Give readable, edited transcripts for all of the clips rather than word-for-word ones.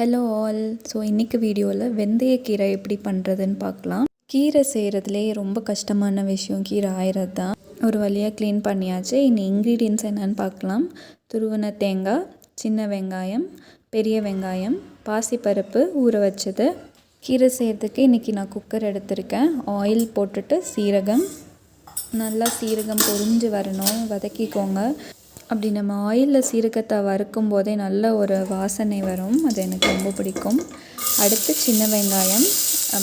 Hello all. So இன்றைக்கி வீடியோவில் வெந்தயக்கீரை எப்படி பண்ணுறதுன்னு பார்க்கலாம். கீரை செய்கிறதுலே ரொம்ப கஷ்டமான விஷயம் கீரை ஆயிறது தான். ஒரு வழியாக க்ளீன் பண்ணியாச்சு. இனி இன்க்ரீடியன்ட்ஸ் என்னென்னு பார்க்கலாம். துருவின தேங்காய், சின்ன வெங்காயம், பெரிய வெங்காயம், பாசிப்பருப்பு ஊற வச்சது. கீரை செய்கிறதுக்கு இன்றைக்கி நான் குக்கர் எடுத்திருக்கேன். ஆயில் போட்டுட்டு சீரகம், நல்லா சீரகம் பொரிஞ்சு வரணும், வதக்கிக்கோங்க. அப்படி நம்ம ஆயிலில் சீரகத்தை வறுக்கும் போதே நல்ல ஒரு வாசனை வரும். அது எனக்கு ரொம்ப பிடிக்கும். அடுத்து சின்ன வெங்காயம்,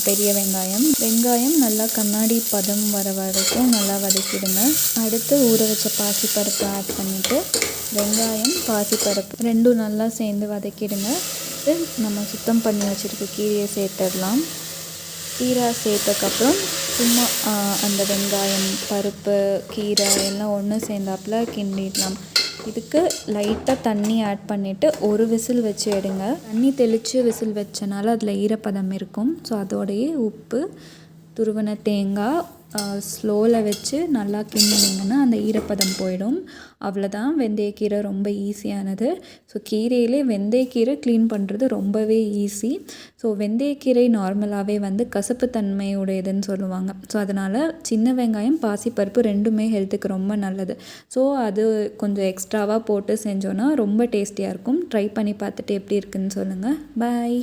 பெரிய வெங்காயம். வெங்காயம் நல்லா கண்ணாடி பதம் வர வரைக்கும் நல்லா வதக்கிடுங்க. அடுத்து ஊற வச்ச பாசிப்பருப்பு ஆட் பண்ணிவிட்டு வெங்காயம், பாசிப்பருப்பு ரெண்டும் நல்லா சேர்ந்து வதக்கிடுங்க. நம்ம சுத்தம் பண்ணி வச்சுருக்க கீரையை சேர்த்துடலாம். கீரை சேர்த்ததுக்கப்புறம் சும்மா அந்த வெங்காயம், பருப்பு, கீரை எல்லாம் ஒன்று சேர்ந்தாப்புல கிண்டிடலாம். இதுக்கு லைட்டாக தண்ணி ஆட் பண்ணிவிட்டு ஒரு விசில் வச்சு எடுங்க. தண்ணி தெளித்து விசில் வச்சனால அதில் ஈரப்பதம் இருக்கும். ஸோ அதோடையே உப்பு, துருவின தேங்காய் ஸ்லோவில் வச்சு நல்லா கிண்டினீங்கன்னா அந்த ஈரப்பதம் போயிடும். அவ்வளோதான். வெந்தயக்கீரை ரொம்ப ஈஸியானது. ஸோ கீரையிலே வெந்தயக்கீரை க்ளீன் பண்ணுறது ரொம்பவே ஈஸி. ஸோ வெந்தயக்கீரை நார்மலாகவே கசப்பு தன்மை உடையதுன்னு சொல்லுவாங்க. ஸோ அதனால் சின்ன வெங்காயம், பாசிப்பருப்பு ரெண்டுமே ஹெல்த்துக்கு ரொம்ப நல்லது. ஸோ அது கொஞ்சம் எக்ஸ்ட்ராவாக போட்டு செஞ்சோன்னா ரொம்ப டேஸ்டியாக இருக்கும். ட்ரை பண்ணி பார்த்துட்டு எப்படி இருக்குன்னு சொல்லுங்கள். பாய்.